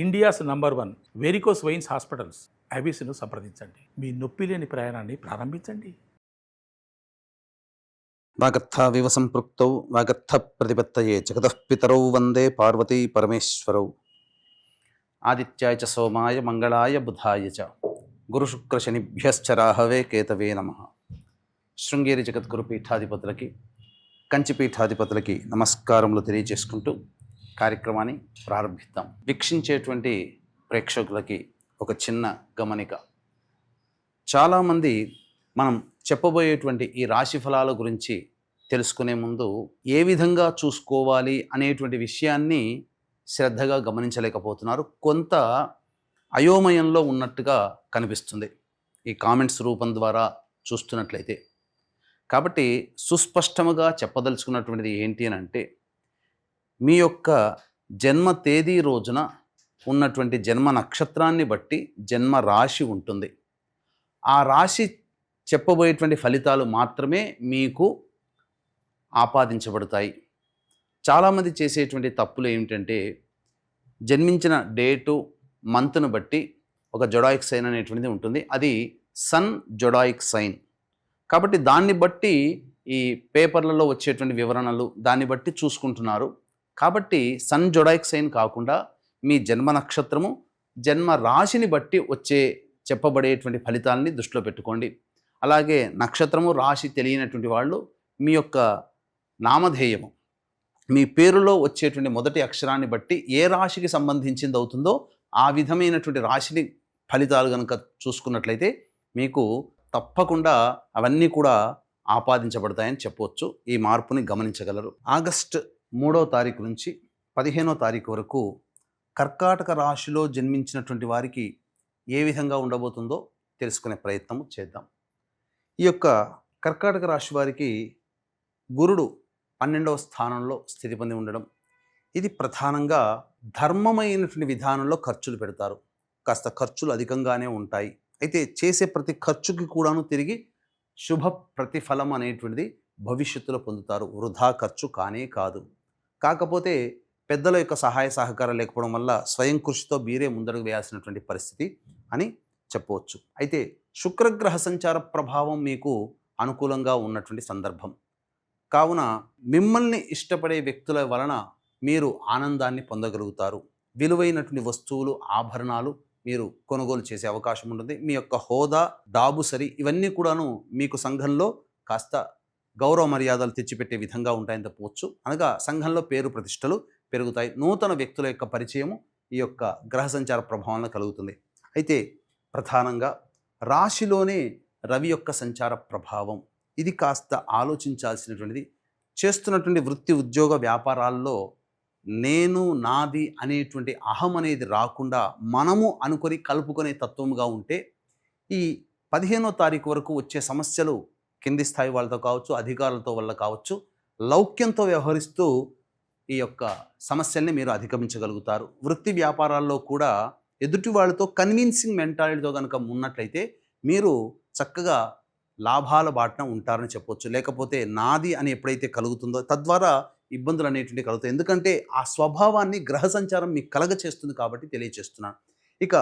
India's number 1 varicose veins hospitals ఐబీసీను సంప్రదించండి. మీ నొప్పి లేని ప్రయాణాన్ని ప్రారంభించండి. వాగర్థావివ సంపృక్తౌ వాగర్థ ప్రతిపత్తయే జగతః పితరౌ వందే పార్వతీ పరమేశ్వరౌ. ఆదిత్యాయ చ సోమాయ మంగళాయ బుధాయ చ గురుశుక్రశనిభ్యశ్చ రాహవే కేతవే నమః. శృంగేరి జగద్గురు పీఠాధిపతులకి, కంచి పీఠాధిపతులకి నమస్కారములు తెలియజేసుకుంటూ కార్యక్రమాన్ని ప్రారంభిద్దాం. వీక్షించేటువంటి ప్రేక్షకులకి ఒక చిన్న గమనిక. చాలామంది మనం చెప్పబోయేటువంటి ఈ రాశి ఫలాల గురించి తెలుసుకునే ముందు ఏ విధంగా చూసుకోవాలి అనేటువంటి విషయాన్ని శ్రద్ధగా గమనించలేకపోతున్నారు. కొంత అయోమయంలో ఉన్నట్టుగా కనిపిస్తుంది ఈ కామెంట్స్ రూపం ద్వారా చూస్తున్నట్లయితే. కాబట్టి సుస్పష్టముగా చెప్పదలుచుకున్నటువంటిది ఏంటి అని అంటే, మీ యొక్క జన్మ తేదీ రోజున ఉన్నటువంటి జన్మ నక్షత్రాన్ని బట్టి జన్మ రాశి ఉంటుంది. ఆ రాశి చెప్పబోయేటువంటి ఫలితాలు మాత్రమే మీకు ఆపాదించబడతాయి. చాలామంది చేసేటువంటి తప్పులు ఏమిటంటే, జన్మించిన డేటు మంత్ను బట్టి ఒక జొడాయిక్ సైన్ అనేటువంటిది ఉంటుంది. అది సన్ జొడాయిక్ సైన్. కాబట్టి దాన్ని బట్టి ఈ పేపర్లలో వచ్చేటువంటి వివరణలు దాన్ని బట్టి చూసుకుంటున్నారు. కాబట్టి సన్ జొడాయిక్ సైన్ కాకుండా మీ జన్మ నక్షత్రము, జన్మ రాశిని బట్టి వచ్చే చెప్పబడేటువంటి ఫలితాలని దృష్టిలో పెట్టుకోండి. అలాగే నక్షత్రము రాశి తెలియనటువంటి వాళ్ళు మీ యొక్క నామధేయము, మీ పేరులో వచ్చేటువంటి మొదటి అక్షరాన్ని బట్టి ఏ రాశికి సంబంధించింది అవుతుందో ఆ విధమైనటువంటి రాశిని ఫలితాలు కనుక చూసుకున్నట్లయితే మీకు తప్పకుండా అవన్నీ కూడా ఆపాదించబడతాయని చెప్పవచ్చు. ఈ మార్పుని గమనించగలరు. ఆగస్టు 3వ తారీఖు నుంచి 15వ తారీఖు వరకు కర్కాటక రాశిలో జన్మించినటువంటి వారికి ఏ విధంగా ఉండబోతుందో తెలుసుకునే ప్రయత్నము చేద్దాం. ఈ యొక్క కర్కాటక రాశి వారికి గురుడు 12వ స్థానంలో స్థితి పొంది ఉండడం, ఇది ప్రధానంగా ధర్మమైనటువంటి విధానంలో ఖర్చులు పెడతారు. కాస్త ఖర్చులు అధికంగానే ఉంటాయి. అయితే చేసే ప్రతి ఖర్చుకి కూడాను తిరిగి శుభ ప్రతిఫలం అనేటువంటిది భవిష్యత్తులో పొందుతారు. వృధా ఖర్చు కానే కాదు. కాకపోతే పెద్దల యొక్క సహాయ సహకారం లేకపోవడం వల్ల స్వయం కృషితో మీరే ముందడుగు వేయాల్సినటువంటి పరిస్థితి అని చెప్పవచ్చు. అయితే శుక్రగ్రహ సంచార ప్రభావం మీకు అనుకూలంగా ఉన్నటువంటి సందర్భం కావున మిమ్మల్ని ఇష్టపడే వ్యక్తుల వలన మీరు ఆనందాన్ని పొందగలుగుతారు. విలువైనటువంటి వస్తువులు, ఆభరణాలు మీరు కొనుగోలు చేసే అవకాశం ఉంటుంది. మీ యొక్క హోదా, డాబుసరి ఇవన్నీ కూడాను మీకు సంఘంలో కాస్త గౌరవ మర్యాదలు తెచ్చిపెట్టే విధంగా ఉంటాయని చెప్పవచ్చు. అనగా సంఘంలో పేరు ప్రతిష్టలు పెరుగుతాయి. నూతన వ్యక్తుల యొక్క పరిచయము ఈ యొక్క గ్రహ సంచార ప్రభావంలో కలుగుతుంది. అయితే ప్రధానంగా రాశిలోనే రవి యొక్క సంచార ప్రభావం, ఇది కాస్త ఆలోచించాల్సినటువంటిది. చేస్తున్నటువంటి వృత్తి, ఉద్యోగ, వ్యాపారాల్లో నేను, నాది అనేటువంటి అహం అనేది రాకుండా మనము అనుకొని కలుపుకునే తత్వముగా ఉంటే ఈ 15వ తారీఖు వరకు వచ్చే సమస్యలు కింది స్థాయి వాళ్ళతో కావచ్చు, అధికారులతో వల్ల కావచ్చు, లౌక్యంతో వ్యవహరిస్తూ ఈ యొక్క సమస్యల్ని మీరు అధిగమించగలుగుతారు. వృత్తి వ్యాపారాల్లో కూడా ఎదుటి వాళ్ళతో కన్విన్సింగ్ మెంటాలిటీతో కనుక ఉన్నట్లయితే మీరు చక్కగా లాభాల బాటన ఉంటారని చెప్పవచ్చు. లేకపోతే నాది అని ఎప్పుడైతే కలుగుతుందో తద్వారా ఇబ్బందులు అనేటువంటి కలుగుతాయి. ఎందుకంటే ఆ స్వభావాన్ని గ్రహ సంచారం మీకు కలగ చేస్తుంది కాబట్టి తెలియచేస్తున్నాను. ఇక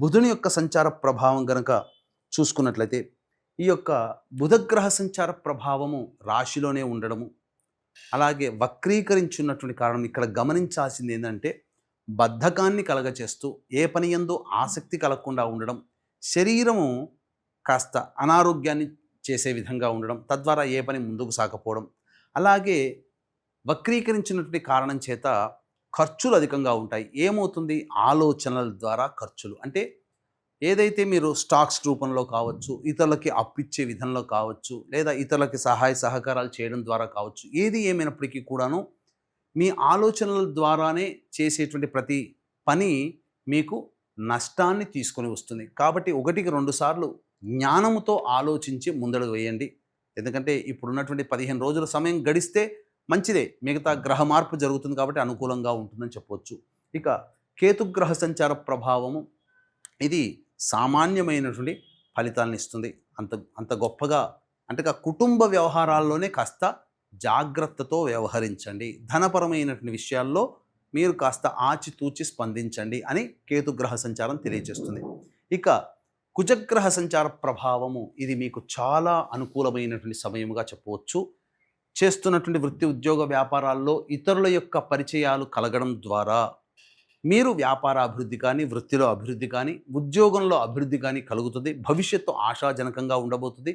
బుధుని యొక్క సంచార ప్రభావం కనుక చూసుకున్నట్లయితే ఈ యొక్క బుధగ్రహ సంచార ప్రభావము రాశిలోనే ఉండడము, అలాగే వక్రీకరించున్నటువంటి కారణం ఇక్కడ గమనించాల్సింది ఏంటంటే బద్ధకాన్ని కలగచేస్తూ ఏ పని యందు ఆసక్తి కలగకుండా ఉండడం, శరీరము కాస్త అనారోగ్యాన్ని చేసే విధంగా ఉండడం, తద్వారా ఏ పని ముందుకు సాగపోవడం, అలాగే వక్రీకరించినటువంటి కారణం చేత ఖర్చులు అధికంగా ఉంటాయి. ఏమవుతుంది? ఆలోచనల ద్వారా ఖర్చులు. అంటే ఏదైతే మీరు స్టాక్స్ రూపంలో కావచ్చు, ఇతరులకి అప్పిచ్చే విధంలో కావచ్చు, లేదా ఇతరులకి సహాయ సహకారాలు చేయడం ద్వారా కావచ్చు, ఏది ఏమైనప్పటికీ కూడాను మీ ఆలోచనల ద్వారానే చేసేటువంటి ప్రతి పని మీకు నష్టాన్ని తీసుకొని వస్తుంది. కాబట్టి 1కి 2 సార్లు జ్ఞానముతో ఆలోచించి ముందడుగు వేయండి. ఎందుకంటే ఇప్పుడున్నటువంటి 15 రోజుల సమయం గడిస్తే మంచిదే, మిగతా గ్రహ మార్పు జరుగుతుంది కాబట్టి అనుకూలంగా ఉంటుందని చెప్పవచ్చు. ఇక కేతుగ్రహ సంచార ప్రభావము, ఇది సామాన్యమైనటువంటి ఫలితాలను ఇస్తుంది. అంత గొప్పగా అంటే కుటుంబ వ్యవహారాల్లోనే కాస్త జాగ్రత్తతో వ్యవహరించండి. ధనపరమైనటువంటి విషయాల్లో మీరు కాస్త ఆచితూచి స్పందించండి అని కేతుగ్రహ సంచారం తెలియజేస్తుంది. ఇక కుజగ్రహ సంచార ప్రభావము ఇది మీకు చాలా అనుకూలమైనటువంటి సమయముగా చెప్పవచ్చు. చేస్తున్నటువంటి వృత్తి ఉద్యోగ వ్యాపారాల్లో ఇతరుల యొక్క పరిచయాలు కలగడం ద్వారా మీరు వ్యాపార అభివృద్ధి కానీ, వృత్తిలో అభివృద్ధి కానీ, ఉద్యోగంలో అభివృద్ధి కానీ కలుగుతుంది. భవిష్యత్తు ఆశాజనకంగా ఉండబోతుంది.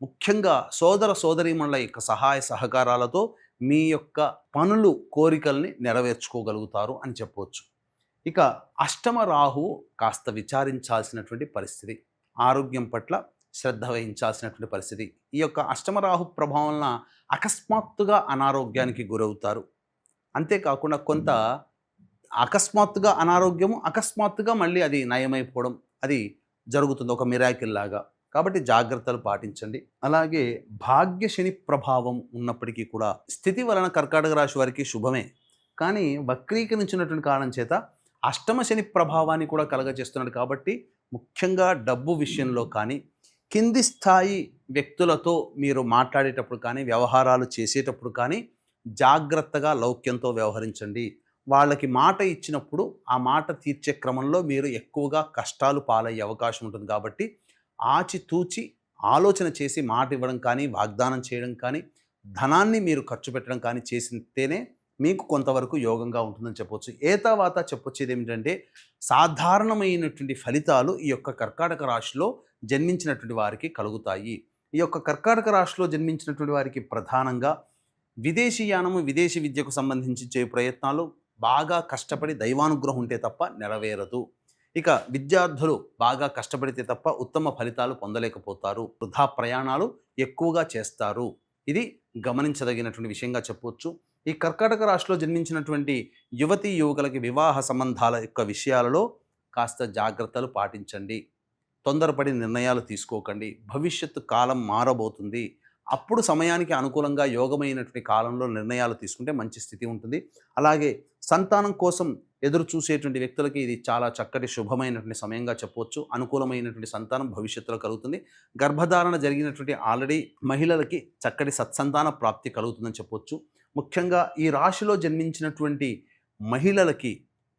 ముఖ్యంగా సోదర సోదరీమణుల యొక్క సహాయ సహకారాలతో మీ యొక్క పనులు, కోరికల్ని నెరవేర్చుకోగలుగుతారు అని చెప్పవచ్చు. ఇక అష్టమ రాహువు కాస్త విచారించాల్సినటువంటి పరిస్థితి, ఆరోగ్యం పట్ల శ్రద్ధ వహించాల్సినటువంటి పరిస్థితి. ఈ యొక్క అష్టమ రాహు ప్రభావం వలన అకస్మాత్తుగా అనారోగ్యానికి గురవుతారు. అంతేకాకుండా కొంత అకస్మాత్తుగా అనారోగ్యము, అకస్మాత్తుగా మళ్ళీ అది నయమైపోవడం అది జరుగుతుంది, ఒక మిరాకిల్ లాగా. కాబట్టి జాగ్రత్తలు పాటించండి. అలాగే భాగ్య శని ప్రభావం ఉన్నప్పటికీ కూడా స్థితి వలన కర్కాటక రాశి వారికి శుభమే, కానీ వక్రీకరించినటువంటి కారణం చేత అష్టమ శని ప్రభావాన్ని కూడా కలగజేస్తున్నాడు. కాబట్టి ముఖ్యంగా డబ్బు విషయంలో కానీ, కింది స్థాయి వ్యక్తులతో మీరు మాట్లాడేటప్పుడు కానీ, వ్యవహారాలు చేసేటప్పుడు కానీ జాగ్రత్తగా లౌక్యంతో వ్యవహరించండి. వాళ్ళకి మాట ఇచ్చినప్పుడు ఆ మాట తీర్చే క్రమంలో మీరు ఎక్కువగా కష్టాలు పాలయ్యే అవకాశం ఉంటుంది. కాబట్టి ఆచితూచి ఆలోచన చేసి మాట ఇవ్వడం కానీ, వాగ్దానం చేయడం కానీ, ధనాన్ని మీరు ఖర్చు పెట్టడం కానీ చేసితేనే మీకు కొంతవరకు యోగంగా ఉంటుందని చెప్పవచ్చు. తర్వాత చెప్పొచ్చేది ఏమిటంటే సాధారణమైనటువంటి ఫలితాలు ఈ యొక్క కర్కాటక రాశిలో జన్మించినటువంటి వారికి కలుగుతాయి. ఈ యొక్క కర్కాటక రాశిలో జన్మించినటువంటి వారికి ప్రధానంగా విదేశీయానము, విదేశీ విద్యకు సంబంధించి చే ప్రయత్నాలు బాగా కష్టపడి దైవానుగ్రహం ఉంటే తప్ప నెరవేరదు. ఇక విద్యార్థులు బాగా కష్టపడితే తప్ప ఉత్తమ ఫలితాలు పొందలేకపోతారు. వృధా ప్రయాణాలు ఎక్కువగా చేస్తారు. ఇది గమనించదగినటువంటి విషయంగా చెప్పవచ్చు. ఈ కర్కాటక రాశిలో జన్మించినటువంటి యువతీ యువకులకి వివాహ సంబంధాల యొక్క విషయాలలో కాస్త జాగ్రత్తలు పాటించండి. తొందరపడి నిర్ణయాలు తీసుకోకండి. భవిష్యత్తు కాలం మారబోతుంది. అప్పుడు సమయానికి అనుకూలంగా యోగమైనటువంటి కాలంలో నిర్ణయాలు తీసుకుంటే మంచి స్థితి ఉంటుంది. అలాగే సంతానం కోసం ఎదురు చూసేటువంటి వ్యక్తులకి ఇది చాలా చక్కటి శుభమైనటువంటి సమయంగా చెప్పవచ్చు. అనుకూలమైనటువంటి సంతానం భవిష్యత్తులో కలుగుతుంది. గర్భధారణ జరిగినటువంటి ఆల్రెడీ మహిళలకి చక్కటి సత్సంతాన ప్రాప్తి కలుగుతుందని చెప్పవచ్చు. ముఖ్యంగా ఈ రాశిలో జన్మించినటువంటి మహిళలకి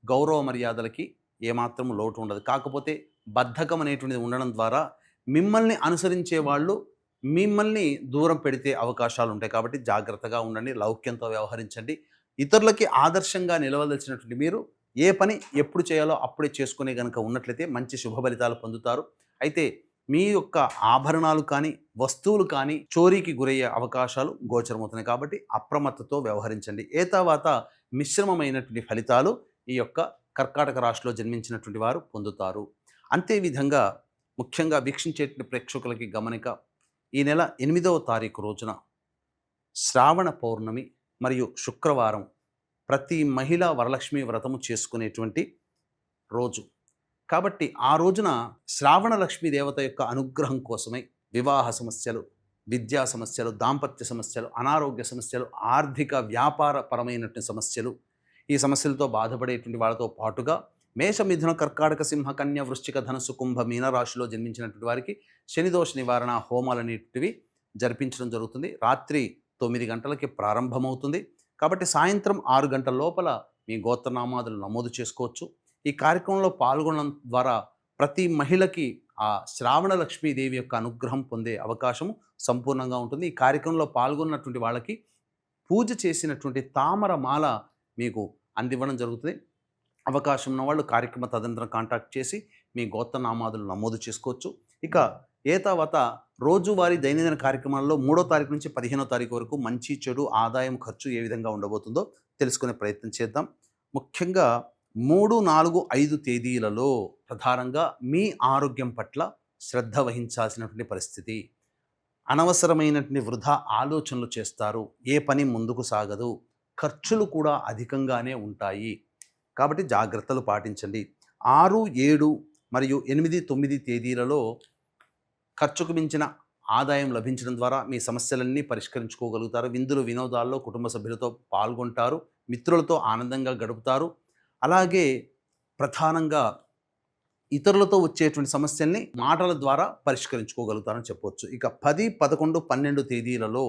గౌరవ మర్యాదలకి ఏమాత్రం లోటు ఉండదు. కాకపోతే బద్ధకం అనేటువంటిది ఉండడం ద్వారా మిమ్మల్ని అనుసరించే వాళ్ళు మిమ్మల్ని దూరం పెడితే అవకాశాలు ఉంటాయి. కాబట్టి జాగ్రత్తగా ఉండండి, లౌక్యంతో వ్యవహరించండి. ఇతరులకి ఆదర్శంగా నిలవదలిచినటువంటి మీరు ఏ పని ఎప్పుడు చేయాలో అప్పుడే చేసుకునే కనుక ఉన్నట్లయితే మంచి శుభ ఫలితాలు పొందుతారు. అయితే మీ యొక్క ఆభరణాలు కానీ, వస్తువులు కానీ చోరీకి గురయ్యే అవకాశాలు గోచరమవుతున్నాయి. కాబట్టి అప్రమత్తతో వ్యవహరించండి. తర్వాత మిశ్రమమైనటువంటి ఫలితాలు ఈ యొక్క కర్కాటక రాశిలో జన్మించినటువంటి వారు పొందుతారు. అంతేవిధంగా ముఖ్యంగా వీక్షించేటువంటి ప్రేక్షకులకి గమనిక, ఈ నెల 8వ తారీఖు రోజున శ్రావణ పౌర్ణమి మరియు శుక్రవారం ప్రతి మహిళ వరలక్ష్మి వ్రతము చేసుకునేటువంటి రోజు. కాబట్టి ఆ రోజున శ్రావణ లక్ష్మీ దేవత యొక్క అనుగ్రహం కోసమై వివాహ సమస్యలు, విద్యా సమస్యలు, దాంపత్య సమస్యలు, అనారోగ్య సమస్యలు, ఆర్థిక వ్యాపార పరమైనటువంటి సమస్యలు, ఈ సమస్యలతో బాధపడేటువంటి వాళ్ళతో పాటుగా మేష, మిథున, కర్కాటక, సింహ, కన్య, వృశ్చిక, ధనుసు, కుంభ, మీన రాశిలో జన్మించినటువంటి వారికి శనిదోష నివారణ హోమాలు అనేటివి జరిపించడం జరుగుతుంది. రాత్రి 9 గంటలకి ప్రారంభమవుతుంది. కాబట్టి సాయంత్రం 6 గంటల లోపల మీ గోత్రనామాదులు నమోదు చేసుకోవచ్చు. ఈ కార్యక్రమంలో పాల్గొనడం ద్వారా ప్రతి మహిళకి ఆ శ్రావణ లక్ష్మీదేవి యొక్క అనుగ్రహం పొందే అవకాశం సంపూర్ణంగా ఉంటుంది. ఈ కార్యక్రమంలో పాల్గొన్నటువంటి వాళ్ళకి పూజ చేసినటువంటి తామర మాల మీకు అందివ్వడం జరుగుతుంది. అవకాశం ఉన్న వాళ్ళు కార్యక్రమ తదనంతరం కాంటాక్ట్ చేసి మీ గోత్రనామాదులు నమోదు చేసుకోవచ్చు. ఇక తర్వాత రోజువారీ దైనందిన కార్యక్రమాల్లో 3వ తారీఖు నుంచి 15వ తారీఖు వరకు మంచి, చెడు, ఆదాయం, ఖర్చు ఏ విధంగా ఉండబోతుందో తెలుసుకునే ప్రయత్నం చేద్దాం. ముఖ్యంగా 3, 4, 5 తేదీలలో ప్రధానంగా మీ ఆరోగ్యం పట్ల శ్రద్ధ వహించాల్సినటువంటి పరిస్థితి. అనవసరమైనటువంటి వృధా ఆలోచనలు చేస్తారు. ఏ పని ముందుకు సాగదు. ఖర్చులు కూడా అధికంగానే ఉంటాయి. కాబట్టి జాగ్రత్తలు పాటించండి. 6, 7 మరియు 8, 9 తేదీలలో ఖర్చుకు మించిన ఆదాయం లభించడం ద్వారా మీ సమస్యలన్నీ పరిష్కరించుకోగలుగుతారు. విందులు, వినోదాల్లో కుటుంబ సభ్యులతో పాల్గొంటారు. మిత్రులతో ఆనందంగా గడుపుతారు. అలాగే ప్రధానంగా ఇతరులతో వచ్చేటువంటి సమస్యల్ని మాటల ద్వారా పరిష్కరించుకోగలుగుతారని చెప్పవచ్చు. ఇక 10, 11, 12 తేదీలలో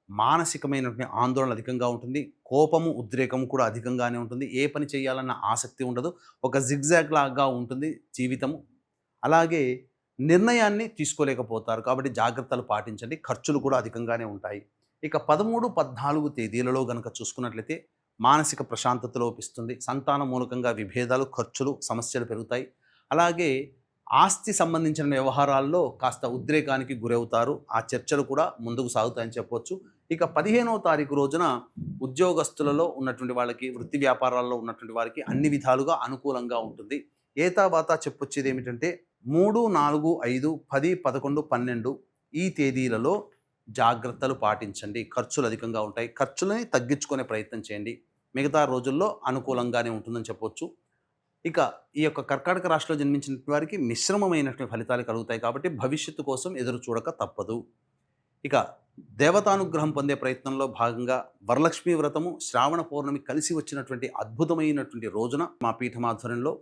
మానసికమైనటువంటి ఆందోళన అధికంగా ఉంటుంది, కోపము ఉద్రేకము కూడా అధికంగానే ఉంటుంది, ఏ పని చేయాలన్న ఆసక్తి ఉండదు, ఒక జిగ్జాగ్ లాగా ఉంటుంది జీవితము. అలాగే నిర్ణయాన్ని తీసుకోలేకపోతారు, కాబట్టి జాగ్రత్తలు పాటించండి. ఖర్చులు కూడా అధికంగానే ఉంటాయి. ఇక 13, 14 తేదీలలో గనక చూసుకున్నట్లయితే మానసిక ప్రశాంతత లోపిస్తుంది, సంతానం మూలకంగా విభేదాలు, ఖర్చులు, సమస్యలు పెరుగుతాయి. అలాగే ఆస్తి సంబంధించిన వ్యవహారాల్లో కాస్త ఉద్రేకానికి గురవుతారు, ఆ చర్చలు కూడా ముందుకు సాగుతాయని చెప్పవచ్చు. ఇక 15వ తారీఖు రోజున ఉద్యోగస్తులలో ఉన్నటువంటి వాళ్ళకి, వృత్తి వ్యాపారాల్లో ఉన్నటువంటి వారికి అన్ని విధాలుగా అనుకూలంగా ఉంటుంది. ఏతావాతా చెప్పొచ్చేది ఏమిటంటే 3, 4, 5, 10, 11, 12 ఈ తేదీలలో జాగ్రత్తలు పాటించండి. ఖర్చులు అధికంగా ఉంటాయి, ఖర్చులని తగ్గించుకునే ప్రయత్నం చేయండి. మిగతా రోజుల్లో అనుకూలంగానే ఉంటుందని చెప్పొచ్చు. ఇక ఈ యొక్క కర్కాటక రాశిలో జన్మించిన వారికి మిశ్రమమైనటువంటి ఫలితాలు కలుగుతాయి, కాబట్టి భవిష్యత్తు కోసం ఎదురు చూడక తప్పదు. ఇక దేవతానుగ్రహం పొందే ప్రయత్నంలో భాగంగా వరలక్ష్మీ వ్రతము, శ్రావణ పౌర్ణమి కలిసి వచ్చినటువంటి అద్భుతమైనటువంటి రోజున మా పీఠమాధ్వర్యంలో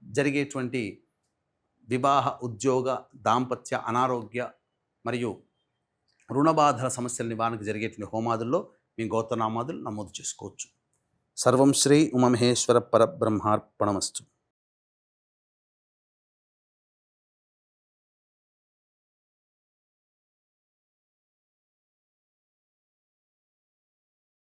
జరిగేటువంటి వివాహ, ఉద్యోగ, దాంపత్య, అనారోగ్య మరియు రుణబాధల సమస్యల నివారణకు జరిగేటువంటి హోమాదుల్లో మీ గోత్రనామాదులు నమోదు చేసుకోవచ్చు. సర్వం శ్రీ ఉమామహేశ్వర పరబ్రహ్మార్పణమస్తు.